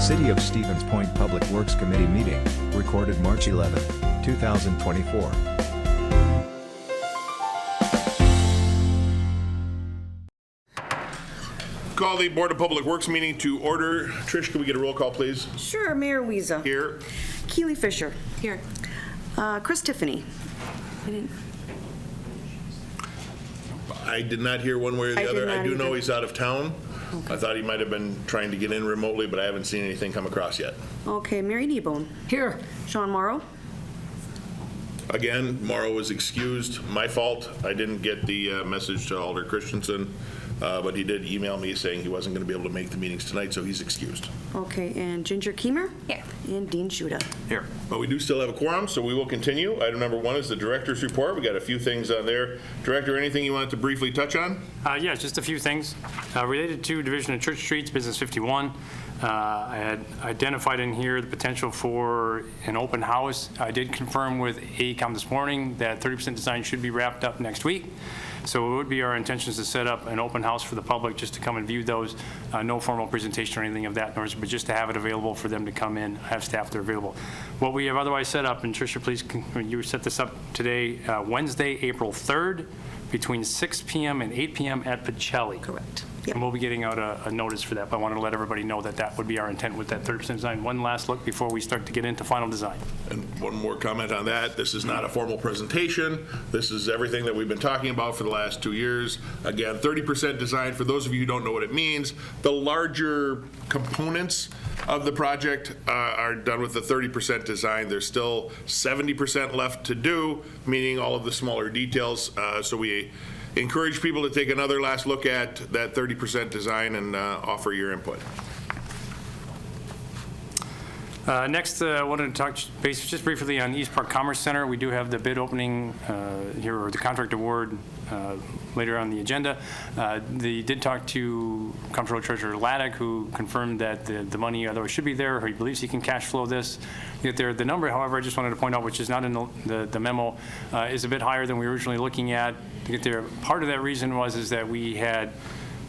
City of Stevens Point Public Works Committee meeting, recorded March 11, 2024. Call the Board of Public Works meeting to order. Trish, can we get a roll call, please? Sure. Mayor Wiesa. Here. Keely Fisher. Here. Chris Tiffany. I did not hear one way or the other. I do know either. he's out of town. Okay. I thought he might have been trying to get in remotely, but I haven't seen anything come across yet. Okay. Mary Kneebone. Here. Sean Morrow. Again, Morrow was excused. My fault. I didn't get the message to Alder Christensen, but he did email me saying he wasn't going to be able to make the meetings tonight, so he's excused. Okay. And Ginger Keemer. Here. And Dean Shuda. Here. But we do still have a quorum, so we will continue. Item number 1 is the director's report. We got a few things on there. Director, anything you wanted to briefly touch on? Yeah, just a few things. Related to Division of Church Streets, Business 51, I had identified in here the potential for an open house. I did confirm with AECOM this morning that 30% design should be wrapped up next week. So it would be our intentions to set up an open house for the public just to come and view those. No formal presentation or anything of that, but just to have it available for them to come in, have staff that are available. What we have otherwise set up, and Tricia, please, you set this up today, Wednesday, April 3rd, between 6 p.m. and 8 p.m. at Pacelli. Correct. Yep. And we'll be getting out a notice for that, but I wanted to let everybody know that that would be our intent with that 30% design. One last look before we start to get into final design. And one more comment on that. This is not a formal presentation. This is everything that we've been talking about for the last 2 years. Again, 30% design, for those of you who don't know what it means, the larger components of the project are done with the 30% design. There's still 70% left to do, meaning all of the smaller details. So we encourage people to take another last look at that 30% design and offer your input. Next, I wanted to talk base just briefly on East Park Commerce Center. We do have the bid opening here, or the contract award later on the agenda. They did talk to Comptroller Treasurer Laddick, who confirmed that the money otherwise should be there, or he believes he can cash flow this. The number, however, I just wanted to point out, which is not in the memo, is a bit higher than we were originally looking at. To get there, part of that reason is that we had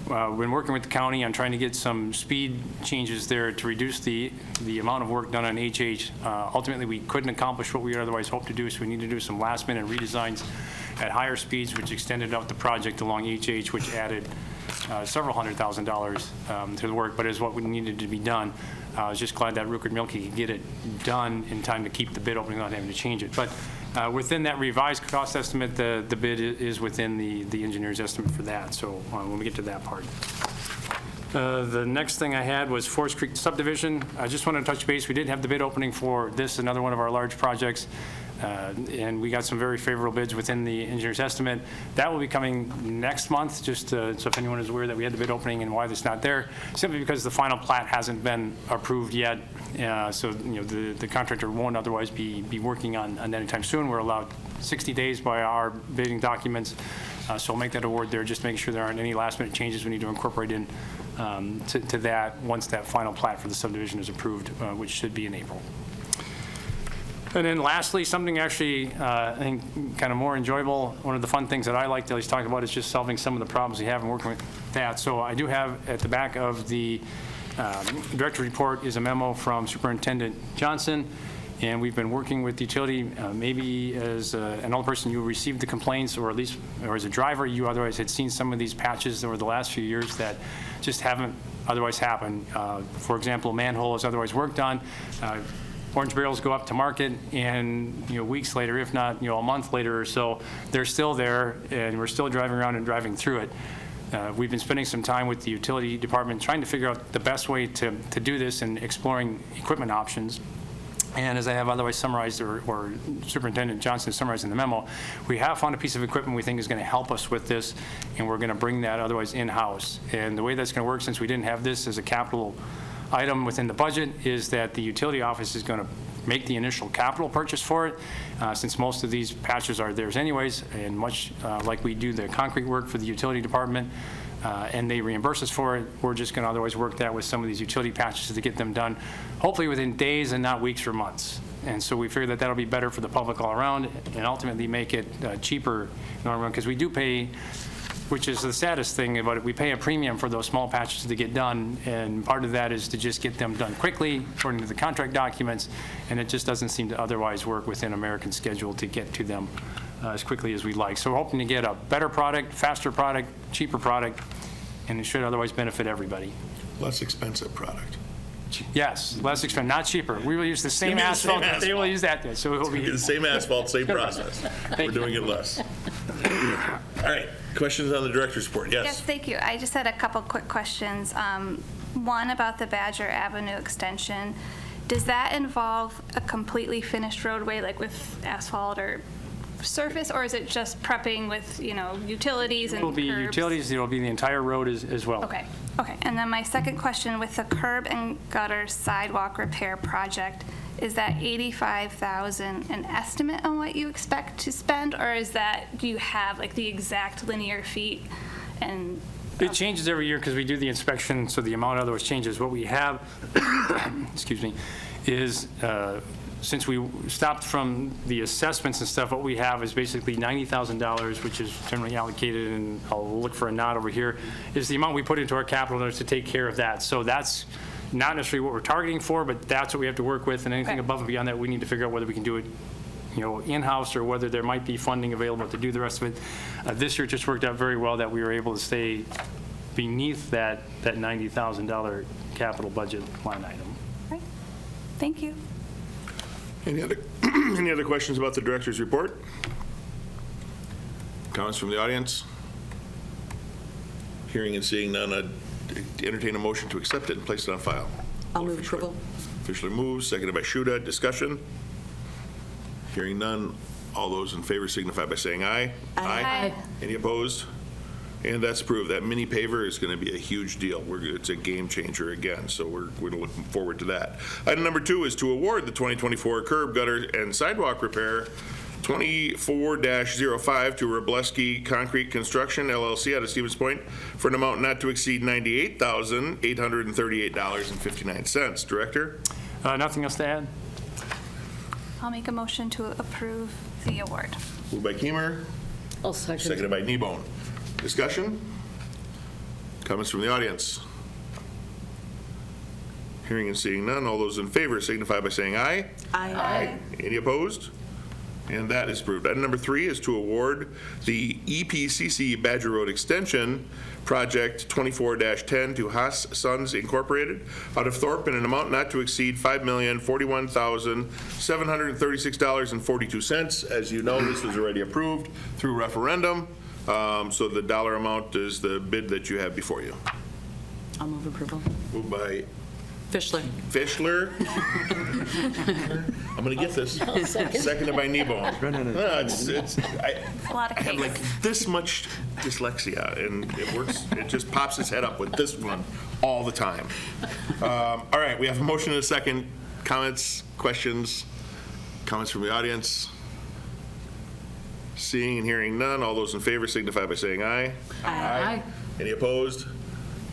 been working with the county on trying to get some speed changes there to reduce the amount of work done on HH. Ultimately, we couldn't accomplish what we would otherwise hoped to do, so we need to do some last-minute redesigns at higher speeds, which extended out the project along HH, which added several $100,000 to the work, but is what we needed to be done. I was just glad that Rupert Milke could get it done in time to keep the bid opening, not having to change it. But within that revised cost estimate, the bid is within the engineer's estimate for that. So when we get to that part. The next thing I had was Forest Creek subdivision. I just wanted to touch base. We did have the bid opening for this, another one of our large projects. And we got some very favorable bids within the engineer's estimate. That will be coming next month, just so if anyone is aware that we had the bid opening and why that's not there, simply because the final plat hasn't been approved yet. So the contractor won't otherwise be working on that anytime soon. We're allowed 60 days by our bidding documents. So we'll make that award there, just making sure there aren't any last minute changes we need to incorporate in to that once that final plat for the subdivision is approved, which should be in April. And then lastly, something actually, I think, kind of more enjoyable. One of the fun things that I like to at least talk about is just solving some of the problems we have and working with that. So I do have at the back of the director's report is a memo from Superintendent Johnson. And we've been working with the utility. Maybe as an older person, you received the complaints, or at least, or as a driver, you otherwise had seen some of these patches over the last few years that just haven't otherwise happened. For example, manhole is otherwise worked on. Orange barrels go up to market, and weeks later, if not a month later or so, they're still there, and we're still driving around and driving through it. We've been spending some time with the utility department trying to figure out the best way to do this and exploring equipment options. And as I have otherwise summarized, or Superintendent Johnson summarized in the memo, we have found a piece of equipment we think is going to help us with this, and we're going to bring that otherwise in-house. And the way that's going to work, since we didn't have this as a capital item within the budget, is that the utility office is going to make the initial capital purchase for it, since most of these patches are theirs anyways, and much like we do the concrete work for the utility department, and they reimburse us for it, we're just going to otherwise work that with some of these utility patches to get them done, hopefully within days and not weeks or months. And so we figure that that'll be better for the public all around, and ultimately make it cheaper, because we do pay which is the saddest thing about it. We pay a premium for those small patches to get done, and part of that is to just get them done quickly, according to the contract documents, and it just doesn't seem to otherwise work within American schedule to get to them as quickly as we'd like. So we're hoping to get a better product, faster product, cheaper product, and it should otherwise benefit everybody. Less expensive product. Yes, less expensive, not cheaper. We will use the same It'll be the same asphalt, that they will asphalt. use that, so it will It's be. the same asphalt, same process. We're doing it less. All right, questions on the director's report? Yes, Yes. thank you. I just had a couple quick questions. One about the Badger Avenue extension. Does that involve a completely finished roadway, like with asphalt or surface, or is it just prepping with, utilities and It will be curbs? utilities, it will be the entire road as well. Okay. And then my second question, with the curb and gutter sidewalk repair project, is that 85,000 an estimate on what you expect to spend, or do you have like the exact linear feet and? It changes every year because we do the inspection, so the amount otherwise changes. What we have, excuse me, is since we stopped from the assessments and stuff, what we have is basically $90,000, which is generally allocated, and I'll look for a nod over here, is the amount we put into our capital in order to take care of that. So that's not necessarily what we're targeting for, but that's what we have to work with, and anything Okay. above and beyond that, we need to figure out whether we can do it in-house, or whether there might be funding available to do the rest of it. This year it just worked out very well that we were able to stay beneath that $90,000 capital budget line item. Right. Thank you. Any other questions about the director's report? Comments from the audience? Hearing and seeing none, I'd entertain a motion to accept it and place it on file. I'll move approval. Fischler moves, seconded by Shuda. Discussion? Hearing none, all those in favor signify by saying aye. Aye. Any opposed? And that's approved. That mini paver is going to be a huge deal. It's a game changer again, so we're looking forward to that. Item number 2 is to award the 2024 curb, gutter, and sidewalk repair 24-05 to Robleski Concrete Construction LLC out of Stevens Point for an amount not to exceed $98,838.59. Director? Nothing else to add? I'll make a motion to approve the award. Moved by Keemer, I'll second. seconded by Kneebone. Discussion? Comments from the audience? Hearing and seeing none, all those in favor signify by saying aye. Aye. Any opposed? And that is approved. Item number 3 is to award the EPCC Badger Road Extension Project 24-10 to Haas Sons Incorporated out of Thorpe in an amount not to exceed $5,041,736.42. As you know, this was already approved through referendum, so the dollar amount is the bid that you have before you. I'll move approval. Moved by Fischler. Fischler. I'm going to get this. Seconded by Kneebone. No, it's A lot of I have cakes. like this much dyslexia, and it works. It just pops its head up with this one all the time. All right, we have a motion and a second. Comments, questions, comments from the audience? Seeing and hearing none, all those in favor signify by saying aye. Aye. Any opposed?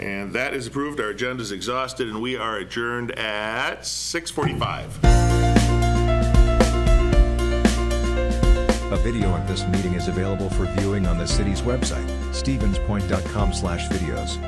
And that is approved. Our agenda is exhausted, and we are adjourned at 6:45. A video of this meeting is available for viewing on the city's website, stevenspoint.com/videos.